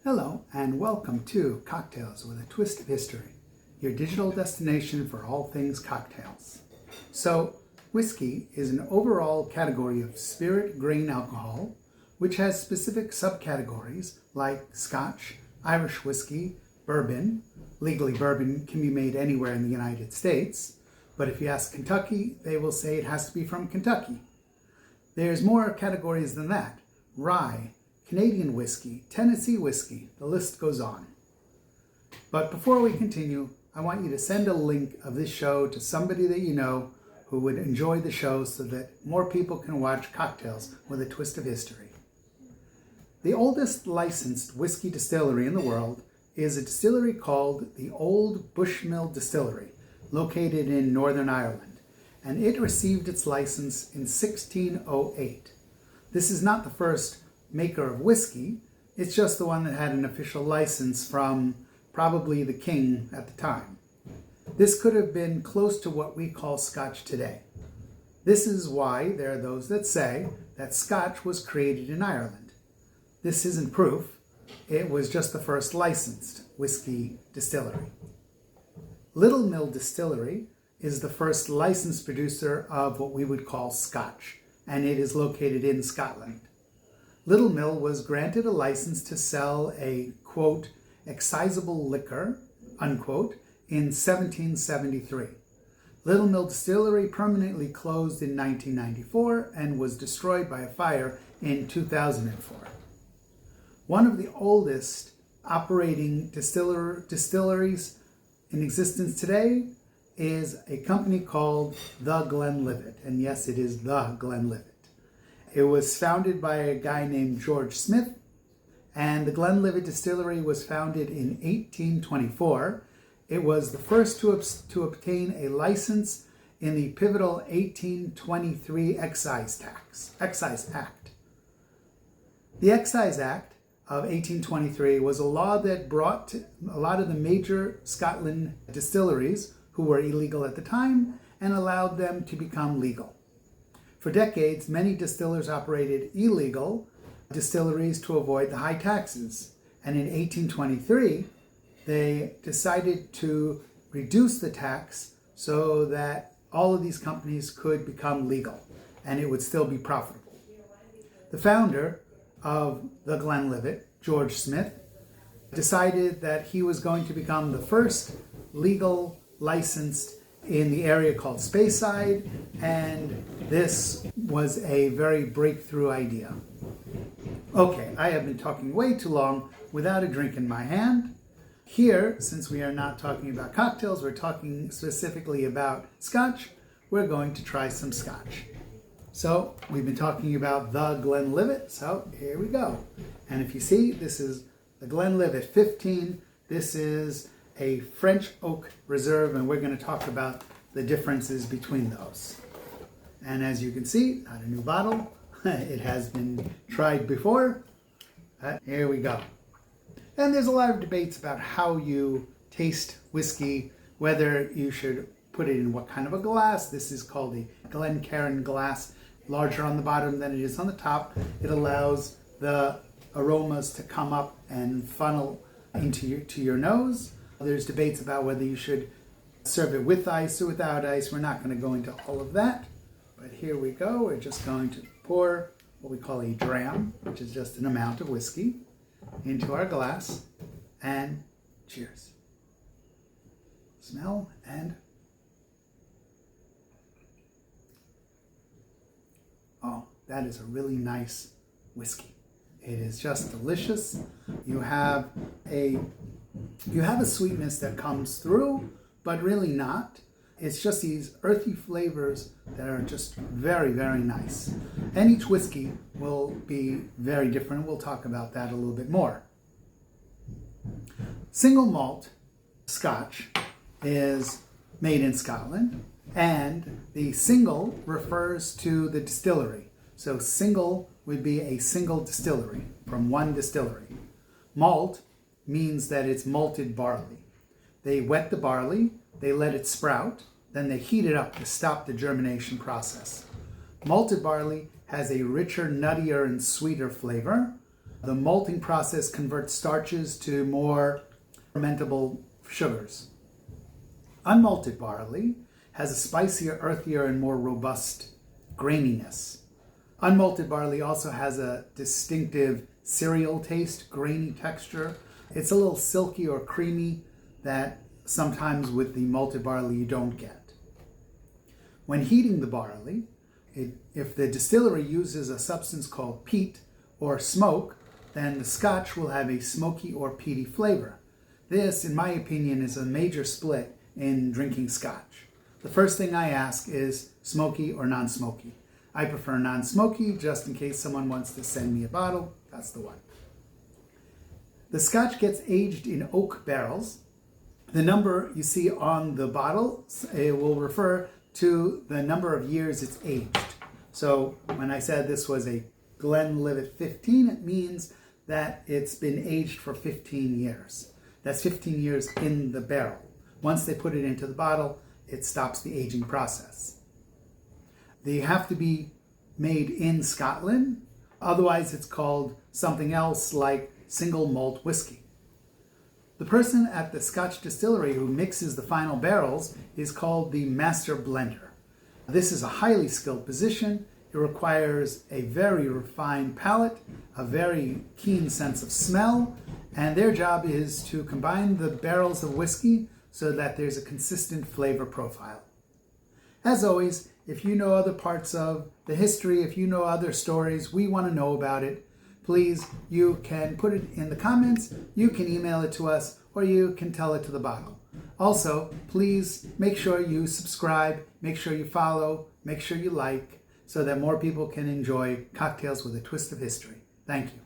Hello and welcome to Cocktails with a Twist of History, your digital destination for all things cocktails. So, whiskey is an overall category of spirit grain alcohol, which has specific subcategories like scotch, Irish whiskey, bourbon. Legally, bourbon can be made anywhere in the United States, but if you ask Kentucky, they will say it has to be from Kentucky. There's more categories than that. Rye, Canadian whiskey, Tennessee whiskey, the list goes on. But before we continue, I want you to send a link of this show to somebody that you know who would enjoy the show so that more people can watch Cocktails with a Twist of History. The oldest licensed whiskey distillery in the world is a distillery called the Old Bushmill Distillery, located in Northern Ireland, and it received its license in 1608. This is not the first maker of whiskey, it's just the one that had an official license from probably the king at the time. This could have been close to what we call scotch today. This is why there are those that say that scotch was created in Ireland. This isn't proof, it was just the first licensed whiskey distillery. Little Mill Distillery is the first licensed producer of what we would call scotch, and it is located in Scotland. Little Mill was granted a license to sell a, quote, excisable liquor, unquote, in 1773. Little Mill Distillery permanently closed in 1994 and was destroyed by a fire in 2004. One of the oldest operating distilleries in existence today is a company called The Glenlivet. And yes, it is The Glenlivet. It was founded by a guy named George Smith, and the Glenlivet Distillery was founded in 1824. It was the first to obtain a license in the pivotal 1823 Excise Act. The Excise Act of 1823 was a law that brought a lot of the major Scotland distilleries, who were illegal at the time, and allowed them to become legal. For decades, many distillers operated illegal distilleries to avoid the high taxes. And in 1823, they decided to reduce the tax so that all of these companies could become legal and it would still be profitable. The founder of the Glenlivet, George Smith, decided that he was going to become the first legal licensed in the area called Speyside, and this was a very breakthrough idea. Okay, I have been talking way too long without a drink in my hand. Here, since we are not talking about cocktails, we're talking specifically about scotch, we're going to try some scotch. So, we've been talking about the Glenlivet, so here we go. And if you see, this is the Glenlivet 15. This is a French oak reserve, and we're going to talk about the differences between those. And as you can see, not a new bottle. It has been tried before. Here we go. And there's a lot of debates about how you taste whiskey, whether you should put it in what kind of a glass. This is called a Glencairn glass, larger on the bottom than it is on the top. It allows the aromas to come up and funnel into your nose. There's debates about whether you should serve it with ice or without ice. We're not going to go into all of that. But here we go. We're just going to pour what we call a dram, which is just an amount of whiskey, into our glass. And cheers. Smell and... oh, that is a really nice whiskey. It is just delicious. You have a sweetness that comes through, but really not. It's just these earthy flavors that are just very, very nice. And each whiskey will be very different. We'll talk about that a little bit more. Single malt scotch is made in Scotland, and the single refers to the distillery. So single would be a single distillery from one distillery. Malt means that it's malted barley. They wet the barley, they let it sprout, then they heat it up to stop the germination process. Malted barley has a richer, nuttier, and sweeter flavor. The malting process converts starches to more fermentable sugars. Unmalted barley has a spicier, earthier, and more robust graininess. Unmalted barley also has a distinctive cereal taste, grainy texture. It's a little silky or creamy that sometimes with the malted barley you don't get. When heating the barley, if the distillery uses a substance called peat or smoke, then the scotch will have a smoky or peaty flavor. This, in my opinion, is a major split in drinking scotch. The first thing I ask is smoky or non-smoky. I prefer non-smoky just in case someone wants to send me a bottle. That's the one. The scotch gets aged in oak barrels. The number you see on the bottle will refer to the number of years it's aged. So when I said this was a Glenlivet 15, it means that it's been aged for 15 years. That's 15 years in the barrel. Once they put it into the bottle, it stops the aging process. They have to be made in Scotland, otherwise it's called something else like single malt whiskey. The person at the Scotch distillery who mixes the final barrels is called the master blender. This is a highly skilled position. It requires a very refined palate, a very keen sense of smell, and their job is to combine the barrels of whiskey so that there's a consistent flavor profile. As always, if you know other parts of the history, if you know other stories, we want to know about it. Please, you can put it in the comments, you can email it to us, or you can tell it to the bottle. Also, please make sure you subscribe, make sure you follow, make sure you like, so that more people can enjoy cocktails with a twist of history. Thank you.